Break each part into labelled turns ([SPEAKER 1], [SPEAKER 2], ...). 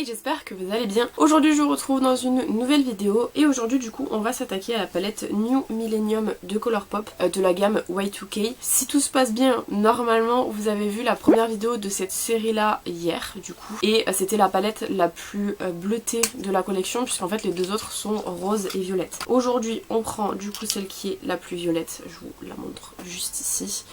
[SPEAKER 1] Hey, j'espère que vous allez bien. Aujourd'hui je vous retrouve dans une nouvelle vidéo et aujourd'hui du coup on va s'attaquer à la palette New Millennium de Colourpop de la gamme Y2K. Si tout se passe bien, normalement vous avez vu la première vidéo de cette série là hier du coup et c'était la palette la plus bleutée de la collection puisqu'en fait les deux autres sont rose et violette. Aujourd'hui on prend du coup celle qui est la plus violette, je vous la montre juste ici.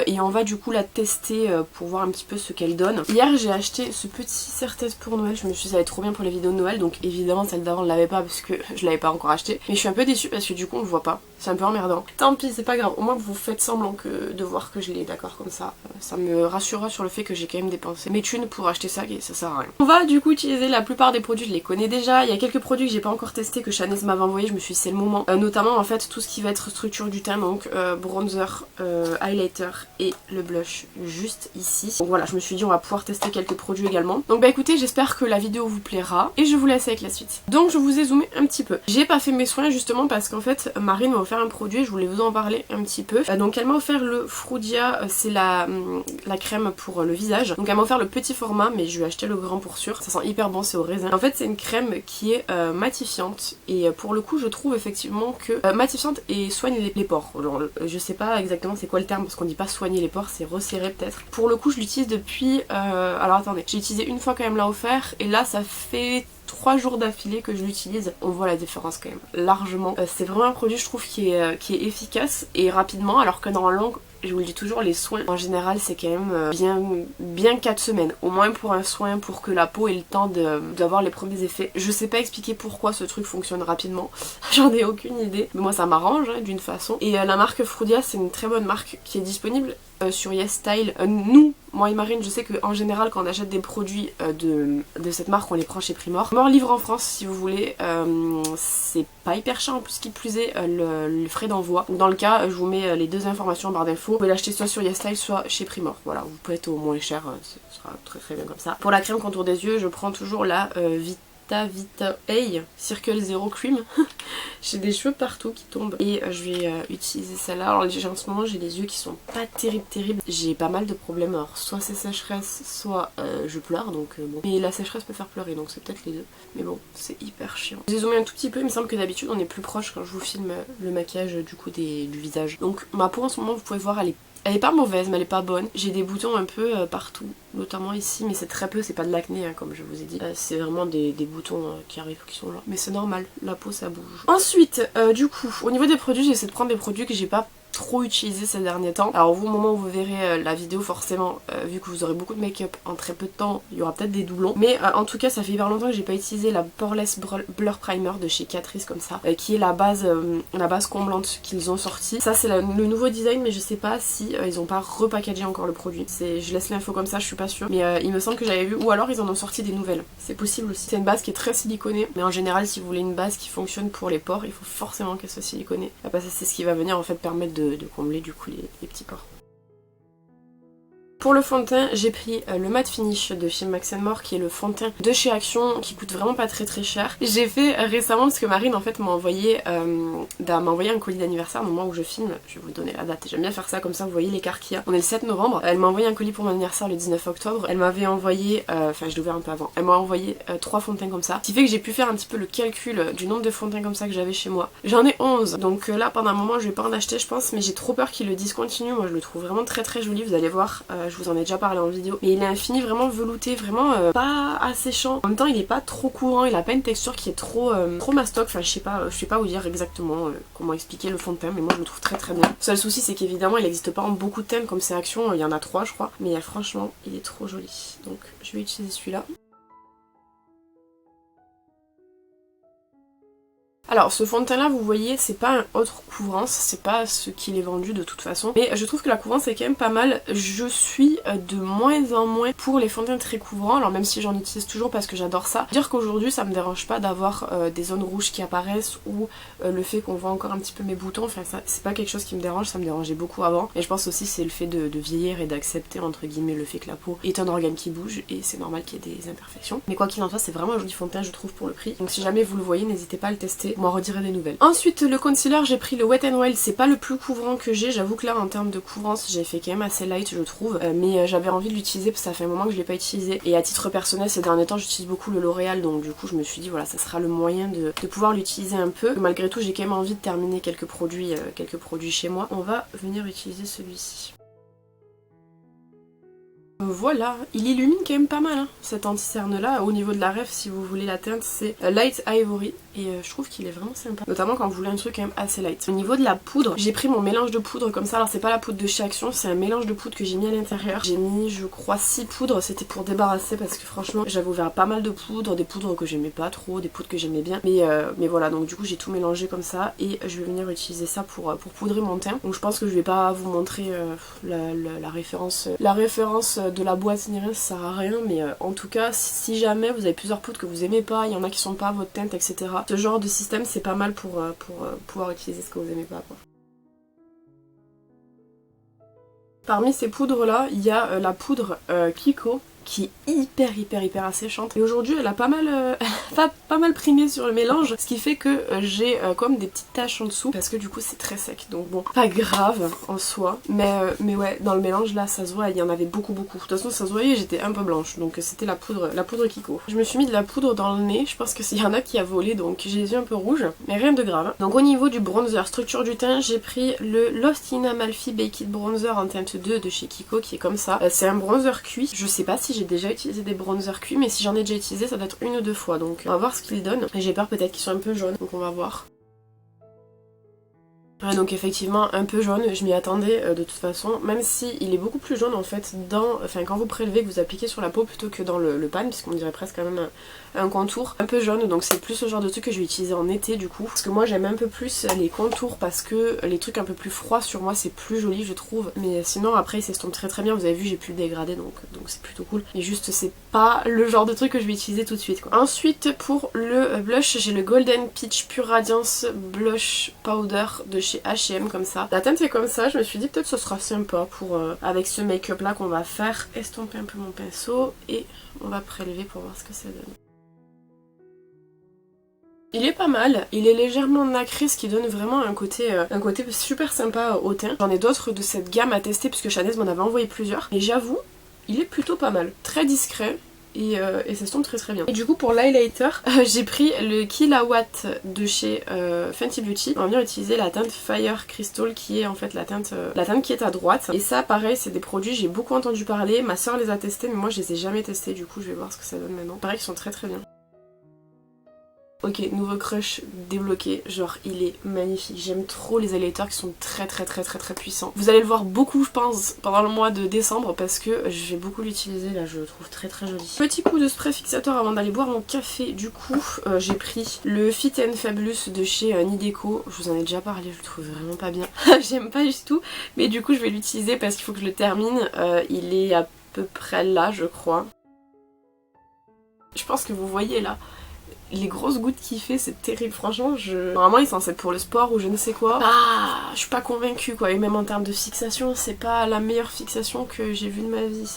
[SPEAKER 1] Et on va du coup la tester pour voir un petit peu ce qu'elle donne. Hier j'ai acheté ce petit serre-tête pour Noël, je me suis dit ça va être trop bien pour les vidéos de Noël, donc évidemment celle d'avant on l'avait pas parce que je l'avais pas encore acheté. Mais je suis un peu déçue parce que du coup on le voit pas, c'est un peu emmerdant. Tant pis, c'est pas grave, au moins vous faites semblant de voir que je l'ai, d'accord, comme ça. Ça me rassurera sur le fait que j'ai quand même dépensé mes thunes pour acheter ça et ça sert à rien. On va du coup utiliser la plupart des produits, je les connais déjà. Il y a quelques produits que j'ai pas encore testé que Chanès m'avait envoyé, je me suis dit c'est le moment. Notamment en fait tout ce qui va être structure du teint, donc bronzer, highlighter et le blush juste ici. Donc voilà, je me suis dit on va pouvoir tester quelques produits également. Donc bah écoutez, j'espère que la vidéo vous plaira et je vous laisse avec la suite. Donc je vous ai zoomé un petit peu. J'ai pas fait mes soins justement parce qu'en fait Marine m'a offert un produit, je voulais vous en parler un petit peu. Donc elle m'a offert le Frudia, c'est la crème pour le visage. Donc elle m'a offert le petit format mais je lui ai acheté le grand pour sûr. Ça sent hyper bon, c'est au raisin. En fait c'est une crème qui est matifiante et pour le coup je trouve effectivement que matifiante et soigne les pores. Alors, je sais pas exactement c'est quoi le terme parce qu'on dit pas soigner les pores, c'est resserrer peut-être. Pour le coup je l'utilise depuis alors attendez, j'ai utilisé une fois quand elle me l'a offert et là ça fait 3 jours d'affilée que je l'utilise. On voit la différence quand même largement. C'est vraiment un produit je trouve qui est efficace et rapidement, alors que normalement je vous le dis toujours, les soins en général c'est quand même bien 4 semaines au moins pour un soin, pour que la peau ait le temps d'avoir les premiers effets. Je sais pas expliquer pourquoi ce truc fonctionne rapidement, j'en ai aucune idée, mais moi ça m'arrange hein, d'une façon. Et la marque Frudia c'est une très bonne marque qui est disponible sur YesStyle. Moi et Marine, je sais qu'en général quand on achète des produits de cette marque on les prend chez Primor. Primor livre en France si vous voulez, c'est pas hyper cher en plus, qui plus est le frais d'envoi. Dans le cas je vous mets les deux informations en barre d'infos. Vous pouvez l'acheter soit sur YesStyle soit chez Primor. Voilà, vous pouvez être au moins cher, ce sera très très bien comme ça. Pour la crème contour des yeux je prends toujours la Vita Hey Circle Zero Cream. J'ai des cheveux partout qui tombent et je vais utiliser celle-là. Alors en ce moment j'ai les yeux qui sont pas terribles. J'ai pas mal de problèmes, alors soit c'est sécheresse soit je pleure, donc bon. Mais la sécheresse peut faire pleurer donc c'est peut-être les deux. Mais bon, c'est hyper chiant. J'ai zoomé un tout petit peu, il me semble que d'habitude on est plus proche quand je vous filme le maquillage du coup du visage. Donc ma peau en ce moment vous pouvez voir elle est pas mauvaise mais elle est pas bonne. J'ai des boutons un peu partout, notamment ici, mais c'est très peu, c'est pas de l'acné hein, comme je vous ai dit. C'est vraiment des boutons qui arrivent, qui sont là. Mais c'est normal, la peau ça bouge. Ensuite, du coup, au niveau des produits, j'essaie de prendre des produits que j'ai pas trop utilisé ces derniers temps. Alors vous, au moment où vous verrez la vidéo, forcément vu que vous aurez beaucoup de make-up en très peu de temps, il y aura peut-être des doublons, mais en tout cas ça fait hyper longtemps que j'ai pas utilisé la Poreless Blur Primer de chez Catrice comme ça, qui est la base comblante qu'ils ont sorti. Ça c'est le nouveau design, mais je sais pas si ils ont pas repackagé encore le produit. Je laisse l'info comme ça, je suis pas sûre, mais il me semble que j'avais vu, ou alors ils en ont sorti des nouvelles, c'est possible aussi. C'est une base qui est très siliconée, mais en général si vous voulez une base qui fonctionne pour les pores, il faut forcément qu'elle soit siliconée, parce que c'est ce qui va venir en fait permettre de combler du coup les petits pores. Pour le fond de teint, j'ai pris le Matte Finish de chez Max More, qui est le fond de teint de chez Action, qui coûte vraiment pas très cher. J'ai fait récemment parce que Marine en fait m'a envoyé un colis d'anniversaire au moment où je filme. Je vais vous donner la date, j'aime bien faire ça comme ça vous voyez l'écart qu'il y a. On est le 7 novembre, elle m'a envoyé un colis pour mon anniversaire le 19 octobre. Elle m'avait envoyé, enfin je l'ai ouvert un peu avant, elle m'a envoyé 3 fonds de teint comme ça. Ce qui fait que j'ai pu faire un petit peu le calcul du nombre de fonds de teint comme ça que j'avais chez moi. J'en ai 11, donc là pendant un moment je vais pas en acheter je pense, mais j'ai trop peur qu'il le discontinue. Moi je le trouve vraiment très joli, vous allez voir. Je vous en ai déjà parlé en vidéo, mais il est infini, vraiment velouté, vraiment pas asséchant. En même temps il est pas trop courant, il a pas une texture qui est trop mastoc, enfin je sais pas vous dire exactement comment expliquer le fond de teint, mais moi je le trouve très bien. Le seul souci c'est qu'évidemment il n'existe pas en beaucoup de teintes comme c'est Action, il y en a 3 je crois, mais franchement il est trop joli, donc je vais utiliser celui-là. Alors ce fond de teint là vous voyez c'est pas un autre couvrance, c'est pas ce qu'il est vendu de toute façon, mais je trouve que la couvrance est quand même pas mal. Je suis de moins en moins pour les fonds de teint très couvrants, alors même si j'en utilise toujours parce que j'adore ça. Dire qu'aujourd'hui ça me dérange pas d'avoir des zones rouges qui apparaissent ou le fait qu'on voit encore un petit peu mes boutons, enfin c'est pas quelque chose qui me dérange, ça me dérangeait beaucoup avant. Et je pense aussi c'est le fait de vieillir et d'accepter entre guillemets le fait que la peau est un organe qui bouge et c'est normal qu'il y ait des imperfections. Mais quoi qu'il en soit c'est vraiment un joli fond de teint je trouve pour le prix, donc si jamais vous le voyez n'hésitez pas à le tester. m'en redirai des nouvelles. Ensuite le concealer, j'ai pris le Wet n Wild, c'est pas le plus couvrant que j'ai, j'avoue que là en termes de couvrance j'ai fait quand même assez light je trouve, mais j'avais envie de l'utiliser parce que ça fait un moment que je l'ai pas utilisé, et à titre personnel ces derniers temps j'utilise beaucoup le L'Oréal, donc du coup je me suis dit voilà ça sera le moyen de pouvoir l'utiliser un peu. Malgré tout j'ai quand même envie de terminer quelques produits chez moi. On va venir utiliser celui-ci. Voilà, il illumine quand même pas mal hein, cet anti-cerne là. Au niveau de la ref, si vous voulez la teinte, c'est Light Ivory et je trouve qu'il est vraiment sympa, notamment quand vous voulez un truc quand même assez light. Au niveau de la poudre, j'ai pris mon mélange de poudre comme ça. Alors c'est pas la poudre de chez Action, c'est un mélange de poudre que j'ai mis à l'intérieur. J'ai mis je crois 6 poudres, c'était pour débarrasser parce que franchement j'avais ouvert pas mal de poudres, des poudres que j'aimais pas trop, des poudres que j'aimais bien, mais voilà, donc du coup j'ai tout mélangé comme ça et je vais venir utiliser ça pour poudrer mon teint. Donc je pense que je vais pas vous montrer la référence de la boîte ni rien, ça sert à rien, mais en tout cas si jamais vous avez plusieurs poudres que vous aimez pas, il y en a qui sont pas à votre teinte etc, ce genre de système c'est pas mal pour pouvoir utiliser ce que vous aimez pas quoi. Parmi ces poudres là il y a la poudre Kiko qui est hyper asséchante, et aujourd'hui elle a pas mal primé sur le mélange, ce qui fait que j'ai comme des petites taches en dessous parce que du coup c'est très sec, donc bon pas grave en soi, mais ouais dans le mélange là ça se voit, il y en avait beaucoup. De toute façon ça se voyait, j'étais un peu blanche, donc c'était la poudre Kiko. Je me suis mis de la poudre dans le nez, je pense que s'il y en a qui a volé, donc j'ai les yeux un peu rouges, mais rien de grave. Donc au niveau du bronzer, structure du teint, j'ai pris le Lost in Amalfi Baked Bronzer en teinte 2 de chez Kiko qui est comme ça. C'est un bronzer cuit, je sais pas si j'ai déjà utilisé des bronzers cuits, mais si j'en ai déjà utilisé ça doit être 1 ou 2 fois, donc on va voir ce qu'il donne. Et j'ai peur peut-être qu'ils soient un peu jaunes, donc on va voir. Ouais, donc effectivement un peu jaune, je m'y attendais de toute façon, même si il est beaucoup plus jaune en fait quand vous prélevez, que vous appliquez sur la peau plutôt que dans le pan, puisqu'on dirait presque quand même un contour un peu jaune, donc c'est plus le genre de truc que je vais utiliser en été du coup, parce que moi j'aime un peu plus les contours parce que les trucs un peu plus froids sur moi c'est plus joli je trouve, mais sinon après il s'estompe très bien, vous avez vu j'ai pu le dégrader donc c'est plutôt cool, mais juste c'est pas le genre de truc que je vais utiliser tout de suite quoi. Ensuite pour le blush, j'ai le Golden Peach Pure Radiance Blush Powder de chez H&M comme ça. La teinte est comme ça, je me suis dit peut-être ce sera sympa pour avec ce make-up là qu'on va faire, estomper un peu mon pinceau et on va prélever pour voir ce que ça donne. Il est pas mal, il est légèrement nacré, ce qui donne vraiment un côté super sympa au teint. J'en ai d'autres de cette gamme à tester puisque Chanel m'en avait envoyé plusieurs, et j'avoue il est plutôt pas mal, très discret. Et ça se tombe très bien. Et du coup pour l'highlighter, j'ai pris le Killawatt de chez Fenty Beauty. On va venir utiliser la teinte Fire Crystal qui est en fait la teinte qui est à droite. Et ça pareil c'est des produits, j'ai beaucoup entendu parler, ma soeur les a testés mais moi je les ai jamais testés, du coup je vais voir ce que ça donne maintenant. Pareil qu'ils sont très bien. Ok, nouveau crush débloqué, genre il est magnifique, j'aime trop les highlighters qui sont très puissants. Vous allez le voir beaucoup je pense pendant le mois de décembre parce que je vais beaucoup l'utiliser là, je le trouve très joli. Petit coup de spray fixateur avant d'aller boire mon café, du coup j'ai pris le Fit and Fabulous de chez Nideco, je vous en ai déjà parlé, je le trouve vraiment pas bien, j'aime pas du tout, mais du coup je vais l'utiliser parce qu'il faut que je le termine, il est à peu près là je crois. Je pense que vous voyez là les grosses gouttes qu'il fait, c'est terrible, franchement normalement il est censé être pour le sport ou je ne sais quoi. Je suis pas convaincue quoi, et même en termes de fixation c'est pas la meilleure fixation que j'ai vue de ma vie,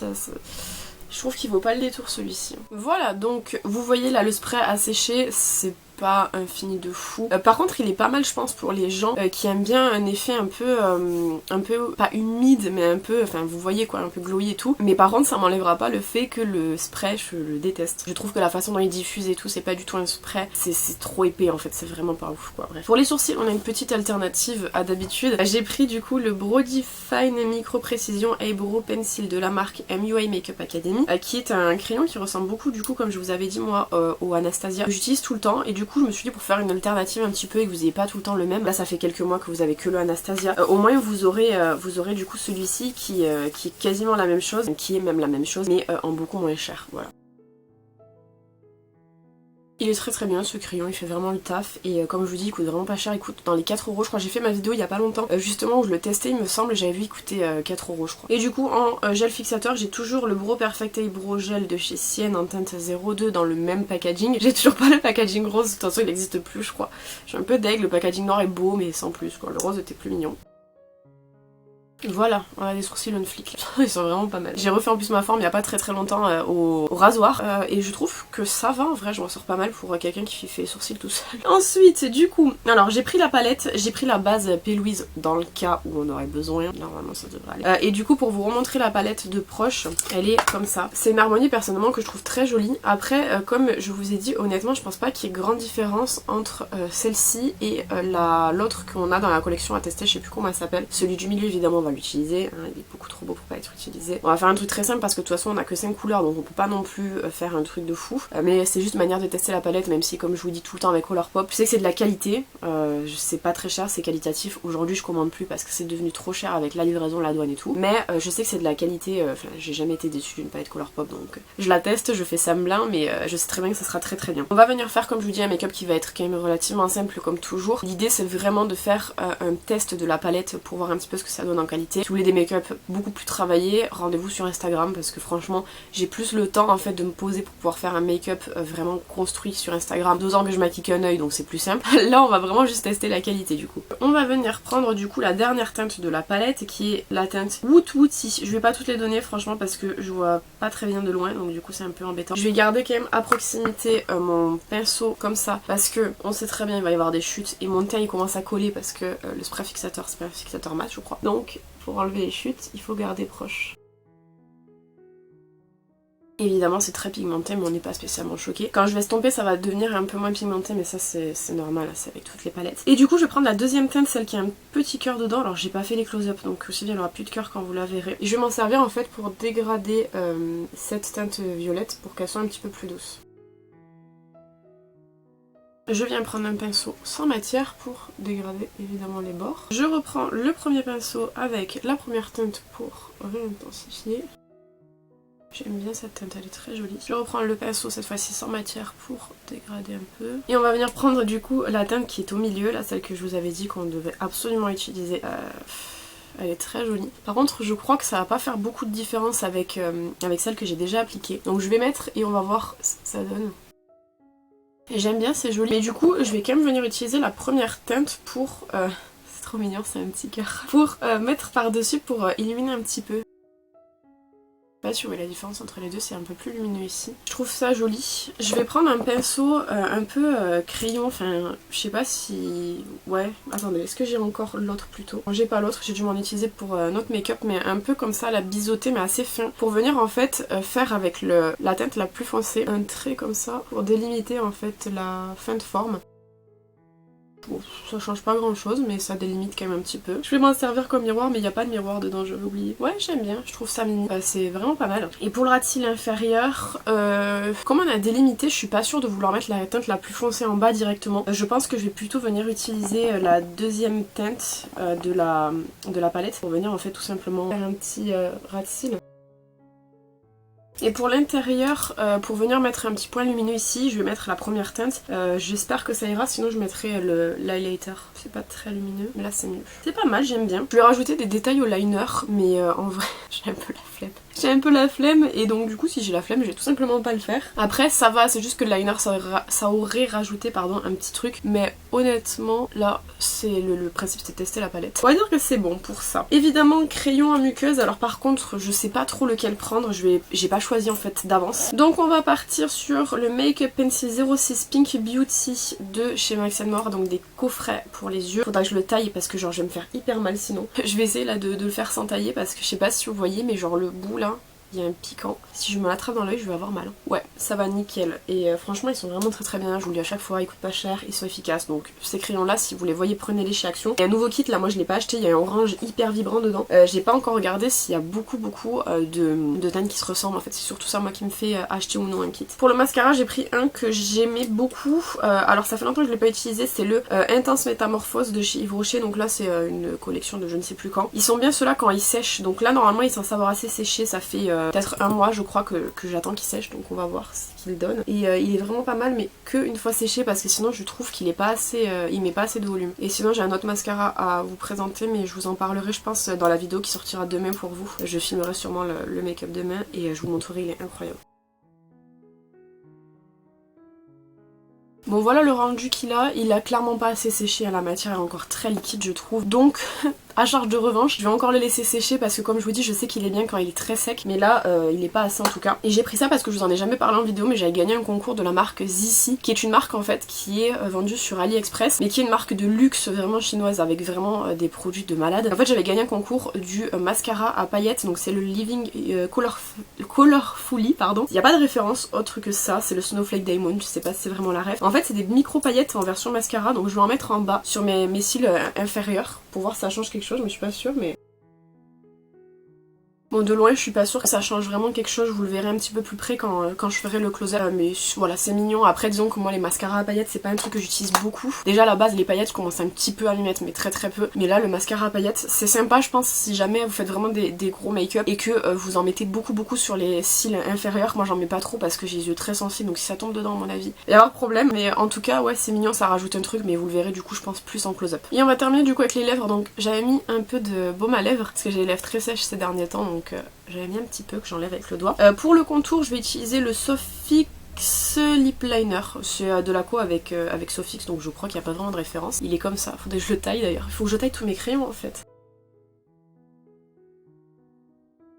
[SPEAKER 1] je trouve qu'il vaut pas le détour celui-ci. Voilà, donc vous voyez là le spray a séché, c'est pas un fini de fou. Par contre il est pas mal je pense pour les gens qui aiment bien un effet un peu pas humide mais un peu, enfin vous voyez quoi, un peu glowy et tout, mais par contre ça m'enlèvera pas le fait que le spray je le déteste. Je trouve que la façon dont il diffuse et tout c'est pas du tout un spray, c'est trop épais en fait, c'est vraiment pas ouf quoi. Bref. Pour les sourcils on a une petite alternative à d'habitude, j'ai pris du coup le Brody Fine Micro Précision Eyebrow Pencil de la marque MUA Makeup Academy, qui est un crayon qui ressemble beaucoup du coup comme je vous avais dit moi au Anastasia, que j'utilise tout le temps, et du coup je me suis dit pour faire une alternative un petit peu et que vous n'ayez pas tout le temps le même, là ça fait quelques mois que vous avez que le Anastasia, au moins vous aurez du coup celui-ci qui est quasiment la même chose, qui est même la même chose mais en beaucoup moins cher, voilà. Il est très bien ce crayon, il fait vraiment le taf et comme je vous dis il coûte vraiment pas cher, il coûte dans les 4 euros je crois. J'ai fait ma vidéo il y a pas longtemps justement où je le testais, il me semble, j'avais vu il coûtait 4 euros je crois. Et du coup en gel fixateur j'ai toujours le Brow Perfect Eyebrow Gel de chez Sienne en teinte 02 dans le même packaging. J'ai toujours pas le packaging rose, de toute façon il n'existe plus je crois. Je suis un peu deg, le packaging noir est beau mais sans plus quoi, le rose était plus mignon. Voilà, on a des sourcils on flic là. Ils sont vraiment pas mal. J'ai refait en plus ma forme il y a pas très longtemps au rasoir et je trouve que ça va en vrai, je m'en sors pas mal pour quelqu'un qui fait les sourcils tout seul. Ensuite du coup, alors j'ai pris la palette, j'ai pris la base P. Louise dans le cas où on aurait besoin, normalement ça devrait aller. Et du coup pour vous remontrer la palette de proche, elle est comme ça. C'est une harmonie personnellement que je trouve très jolie. Après comme je vous ai dit honnêtement je pense pas qu'il y ait grande différence entre celle-ci et l'autre qu'on a dans la collection à tester, je sais plus comment elle s'appelle. Celui du milieu évidemment on va l'utiliser, hein, il est beaucoup trop beau pour pas être utilisé. On va faire un truc très simple parce que de toute façon on a que 5 couleurs donc on peut pas non plus faire un truc de fou. Mais c'est juste une manière de tester la palette, même si comme je vous dis tout le temps avec Colourpop, je sais que c'est de la qualité, c'est pas très cher, c'est qualitatif. Aujourd'hui je commande plus parce que c'est devenu trop cher avec la livraison, la douane et tout. Mais je sais que c'est de la qualité, enfin j'ai jamais été déçue d'une palette Colourpop donc je la teste, je fais semblant mais je sais très bien que ça sera très bien. On va venir faire comme je vous dis un make-up qui va être quand même relativement simple comme toujours. L'idée c'est vraiment de faire un test de la palette pour voir un petit peu ce que ça donne en qualité. Si vous voulez des make-up beaucoup plus travaillés, rendez-vous sur Instagram parce que franchement j'ai plus le temps en fait de me poser pour pouvoir faire un make-up vraiment construit sur Instagram. 2 ans que je maquille qu'un œil donc c'est plus simple. Là on va vraiment juste tester la qualité du coup. On va venir prendre du coup la dernière teinte de la palette qui est la teinte Wood Woody. Je vais pas toutes les donner franchement parce que je vois pas très bien de loin donc du coup c'est un peu embêtant. Je vais garder quand même à proximité mon pinceau comme ça parce que on sait très bien il va y avoir des chutes et mon teint il commence à coller parce que le spray fixateur c'est pas un fixateur mat je crois. Donc pour enlever les chutes il faut garder proche. Évidemment c'est très pigmenté mais on n'est pas spécialement choqué. Quand je vais estomper ça va devenir un peu moins pigmenté mais ça c'est normal, c'est avec toutes les palettes. Et du coup je vais prendre la deuxième teinte, celle qui a un petit cœur dedans. Alors j'ai pas fait les close-up donc aussi bien il n'y aura plus de cœur quand vous la verrez. Et je vais m'en servir en fait pour dégrader cette teinte violette pour qu'elle soit un petit peu plus douce. Je viens prendre un pinceau sans matière pour dégrader évidemment les bords. Je reprends le premier pinceau avec la première teinte pour réintensifier. J'aime bien cette teinte, elle est très jolie. Je reprends le pinceau cette fois-ci sans matière pour dégrader un peu. Et on va venir prendre du coup la teinte qui est au milieu, là celle que je vous avais dit qu'on devait absolument utiliser. Elle est très jolie. Par contre je crois que ça va pas faire beaucoup de différence avec celle que j'ai déjà appliquée. Donc je vais mettre et on va voir ce que ça donne. Et j'aime bien, c'est joli. Mais du coup je vais quand même venir utiliser la première teinte pour... c'est trop mignon, c'est un petit cœur. Pour mettre par-dessus pour illuminer un petit peu. Je sais pas si vous voyez la différence entre les deux, c'est un peu plus lumineux ici. Je trouve ça joli. Je vais prendre un pinceau un peu crayon, enfin je sais pas si... Ouais, attendez, est-ce que j'ai encore l'autre plutôt? J'ai pas l'autre, j'ai dû m'en utiliser pour notre make-up, mais un peu comme ça, la biseauter mais assez fin. Pour venir en fait faire avec la teinte la plus foncée, un trait comme ça, pour délimiter en fait la fin de forme. Bon, ça change pas grand chose mais ça délimite quand même un petit peu. Je vais m'en servir comme miroir mais il n'y a pas de miroir dedans, j'avais oublié. Ouais j'aime bien, je trouve ça mini. C'est vraiment pas mal. Et pour le ras de cils inférieur, comme on a délimité, je suis pas sûre de vouloir mettre la teinte la plus foncée en bas directement. Je pense que je vais plutôt venir utiliser la deuxième teinte de la palette pour venir en fait tout simplement faire un petit ras de cils. Et pour l'intérieur, pour venir mettre un petit point lumineux ici, je vais mettre la première teinte. J'espère que ça ira, sinon je mettrai l'highlighter. C'est pas très lumineux, mais là c'est mieux. C'est pas mal, j'aime bien. Je vais rajouter des détails au liner, mais en vrai, j'ai un peu la flemme. J'ai un peu la flemme et donc du coup si j'ai la flemme je vais tout simplement pas le faire. Après ça va, c'est juste que le liner ça aurait rajouté pardon un petit truc, mais honnêtement là c'est le principe, c'est tester la palette. On va dire que c'est bon pour ça. Évidemment crayon en muqueuse, alors par contre je sais pas trop lequel prendre, j'ai pas choisi en fait d'avance. Donc on va partir sur le Make Up Pencil 06 Pink Beauty de chez Max & More, donc des coffrets pour les yeux. Faudra que je le taille parce que genre je vais me faire hyper mal sinon. Je vais essayer là de le faire sans tailler parce que je sais pas si vous voyez mais genre le bout là, il y a un piquant. Si je me l'attrape dans l'œil, je vais avoir mal. Ouais, ça va nickel. Et franchement, ils sont vraiment très bien. Je vous le dis à chaque fois, ils coûtent pas cher, ils sont efficaces. Donc ces crayons-là, si vous les voyez, prenez-les chez Action. Il y a un nouveau kit, là, moi je l'ai pas acheté. Il y a un orange hyper vibrant dedans. J'ai pas encore regardé s'il y a beaucoup de teintes qui se ressemblent. En fait, c'est surtout ça, moi, qui me fait acheter ou non un kit. Pour le mascara, j'ai pris un que j'aimais beaucoup. Alors ça fait longtemps que je l'ai pas utilisé. C'est le Intense Métamorphose de chez Yves Rocher. Donc là, c'est une collection de je ne sais plus quand. Ils sont bien ceux-là quand ils sèchent. Donc là, normalement, ils sont savoir assez séchés. Ça fait peut-être un mois je crois que j'attends qu'il sèche, donc on va voir ce qu'il donne. Et il est vraiment pas mal, mais que une fois séché parce que sinon je trouve qu'il est pas assez, il met pas assez de volume. Et sinon j'ai un autre mascara à vous présenter, mais je vous en parlerai je pense dans la vidéo qui sortira demain pour vous. Je filmerai sûrement le make-up demain et je vous montrerai, il est incroyable. Bon voilà le rendu qu'il a, il a clairement pas assez séché, la matière est encore très liquide je trouve, donc à charge de revanche. Je vais encore le laisser sécher parce que comme je vous dis je sais qu'il est bien quand il est très sec, mais là il est pas assez en tout cas. Et j'ai pris ça parce que je vous en ai jamais parlé en vidéo, mais j'avais gagné un concours de la marque Zissi, qui est une marque en fait qui est vendue sur AliExpress, mais qui est une marque de luxe vraiment chinoise avec vraiment des produits de malade. En fait j'avais gagné un concours du mascara à paillettes, donc c'est le Living Colorfully pardon. Il n'y a pas de référence autre que ça, c'est le Snowflake Diamond, je sais pas si c'est vraiment la ref. En fait c'est des micro paillettes en version mascara, donc je vais en mettre en bas sur mes cils inférieurs pour voir si ça change quelque chose, mais je suis pas sûre. Mais bon, de loin je suis pas sûre que ça change vraiment quelque chose, je vous le verrai un petit peu plus près quand je ferai le close-up, mais voilà c'est mignon. Après disons que moi les mascaras à paillettes c'est pas un truc que j'utilise beaucoup. Déjà à la base les paillettes je commence un petit peu à m'y mettre, mais très peu, mais là le mascara à paillettes c'est sympa je pense si jamais vous faites vraiment des gros make-up et que vous en mettez beaucoup sur les cils inférieurs. Moi j'en mets pas trop parce que j'ai les yeux très sensibles, donc si ça tombe dedans à mon avis il va y avoir problème, mais en tout cas ouais c'est mignon, ça rajoute un truc, mais vous le verrez du coup je pense plus en close-up. Et on va terminer du coup avec les lèvres, donc j'avais mis un peu de baume à lèvres parce que j'ai les lèvres très sèches ces derniers temps, donc j'avais mis un petit peu que j'enlève avec le doigt. Pour le contour je vais utiliser le Sofix Lip Liner, c'est de la co avec Sofix, donc je crois qu'il n'y a pas vraiment de référence. Il est comme ça, faudrait que je le taille d'ailleurs, il faut que je taille tous mes crayons en fait.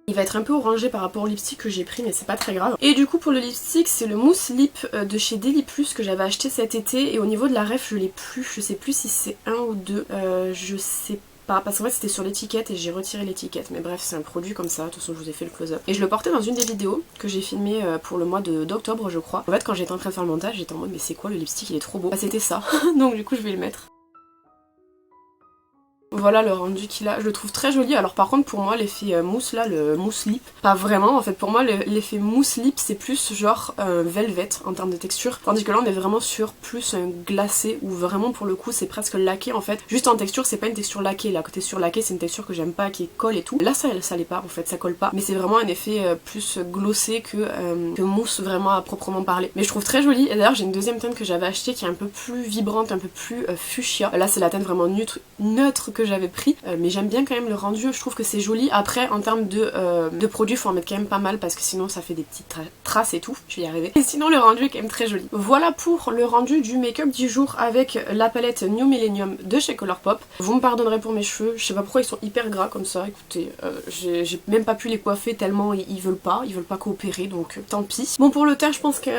[SPEAKER 1] Il va être un peu orangé par rapport au lipstick que j'ai pris, mais c'est pas très grave. Et du coup pour le lipstick c'est le Mousse Lip de chez Deli Plus que j'avais acheté cet été, et au niveau de la ref je l'ai plus, je sais plus si c'est un ou deux, je sais pas, parce qu'en fait c'était sur l'étiquette et j'ai retiré l'étiquette, mais bref c'est un produit comme ça, de toute façon je vous ai fait le close-up. Et je le portais dans une des vidéos que j'ai filmé pour le mois d'octobre je crois. En fait quand j'étais en train de faire le montage j'étais en mode mais c'est quoi le lipstick, il est trop beau. Bah c'était ça, donc du coup je vais le mettre. Voilà le rendu qu'il a, je le trouve très joli. Alors par contre pour moi l'effet mousse là, le mousse lip, pas vraiment en fait. Pour moi l'effet mousse lip c'est plus genre velvet en termes de texture, tandis que là on est vraiment sur plus un glacé où vraiment pour le coup c'est presque laqué en fait. Juste en texture c'est pas une texture laquée, la texture laquée c'est une texture que j'aime pas, qui colle et tout. Là ça l'est pas en fait, ça colle pas, mais c'est vraiment un effet plus glossé que mousse vraiment à proprement parler. Mais je trouve très joli. Et d'ailleurs j'ai une deuxième teinte que j'avais achetée qui est un peu plus vibrante, un peu plus fuchsia. Là c'est la teinte vraiment neutre que j'avais pris, mais j'aime bien quand même le rendu, je trouve que c'est joli. Après en termes de produits faut en mettre quand même pas mal parce que sinon ça fait des petites traces et tout, je vais y arriver. Et sinon le rendu est quand même très joli. Voilà pour le rendu du make-up du jour avec la palette New Millennium de chez Colourpop. Vous me pardonnerez pour mes cheveux, je sais pas pourquoi ils sont hyper gras comme ça, écoutez, j'ai même pas pu les coiffer tellement ils veulent pas coopérer, donc tant pis. Bon pour le teint je pense que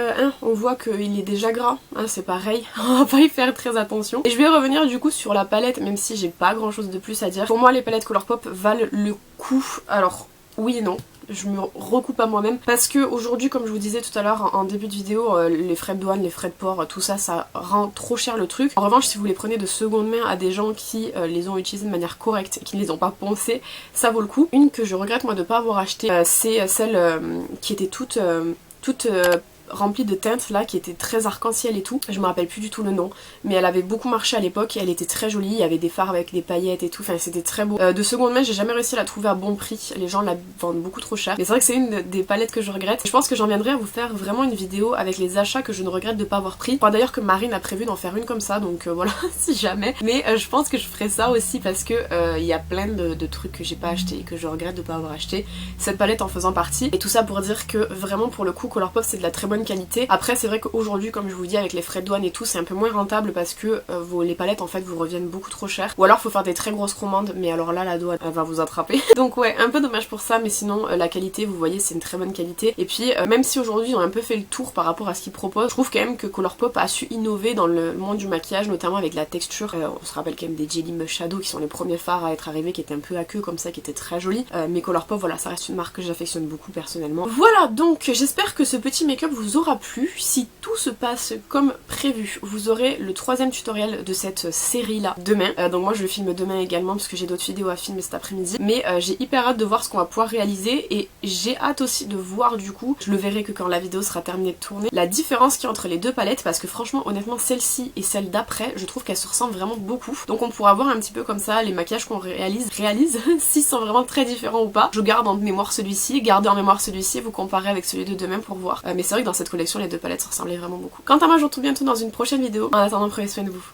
[SPEAKER 1] on voit qu'il est déjà gras, c'est pareil, on va pas y faire très attention. Et je vais revenir du coup sur la palette, même si j'ai pas grand chose de plus à dire. Pour moi les palettes Colourpop valent le coup. Alors oui et non, je me recoupe à moi-même parce que aujourd'hui comme je vous disais tout à l'heure en début de vidéo, les frais de douane, les frais de port, tout ça ça rend trop cher le truc. En revanche si vous les prenez de seconde main à des gens qui les ont utilisés de manière correcte et qui ne les ont pas poncés, ça vaut le coup. Une que je regrette moi de pas avoir acheté, c'est celle qui était toute remplie de teintes là, qui était très arc-en-ciel et tout, je me rappelle plus du tout le nom, mais elle avait beaucoup marché à l'époque et elle était très jolie, il y avait des fards avec des paillettes et tout, enfin c'était très beau. De seconde main j'ai jamais réussi à la trouver à bon prix, les gens la vendent beaucoup trop cher, mais c'est vrai que c'est une des palettes que je regrette. Je pense que j'en viendrai à vous faire vraiment une vidéo avec les achats que je ne regrette de pas avoir pris. Je crois d'ailleurs que Marine a prévu d'en faire une comme ça, donc voilà si jamais, mais je pense que je ferai ça aussi parce que il y a plein de trucs que j'ai pas acheté et que je regrette de pas avoir acheté, cette palette en faisant partie. Et tout ça pour dire que vraiment pour le coup Colourpop c'est de la très bonne qualité. Après c'est vrai qu'aujourd'hui comme je vous dis avec les frais de douane et tout c'est un peu moins rentable parce que les palettes en fait vous reviennent beaucoup trop cher, ou alors faut faire des très grosses commandes, mais alors là la douane elle va vous attraper. Donc ouais un peu dommage pour ça, mais sinon la qualité vous voyez c'est une très bonne qualité. Et puis même si aujourd'hui ils ont un peu fait le tour par rapport à ce qu'ils proposent, je trouve quand même que Colourpop a su innover dans le monde du maquillage, notamment avec la texture. On se rappelle quand même des Jelly Mush Shadow qui sont les premiers fards à être arrivés, qui étaient un peu aqueux comme ça, qui étaient très jolis. Mais Colourpop voilà ça reste une marque que j'affectionne beaucoup personnellement. Voilà donc j'espère que ce petit make-up vous aura plu. Si tout se passe comme prévu, vous aurez le 3e tutoriel de cette série là demain. Donc moi je le filme demain également parce que j'ai d'autres vidéos à filmer cet après-midi. Mais j'ai hyper hâte de voir ce qu'on va pouvoir réaliser et j'ai hâte aussi de voir du coup, je le verrai que quand la vidéo sera terminée de tourner, la différence qu'il y a entre les deux palettes, parce que franchement honnêtement celle-ci et celle d'après je trouve qu'elles se ressemblent vraiment beaucoup. Donc on pourra voir un petit peu comme ça les maquillages qu'on réalise s'ils sont vraiment très différents ou pas. Je garde en mémoire celui-ci, gardez en mémoire celui-ci, vous comparez avec celui de demain pour voir. Mais c'est vrai que dans cette collection les deux palettes se ressemblaient vraiment beaucoup. Quant à moi je vous retrouve bientôt dans une prochaine vidéo. En attendant prenez soin de vous.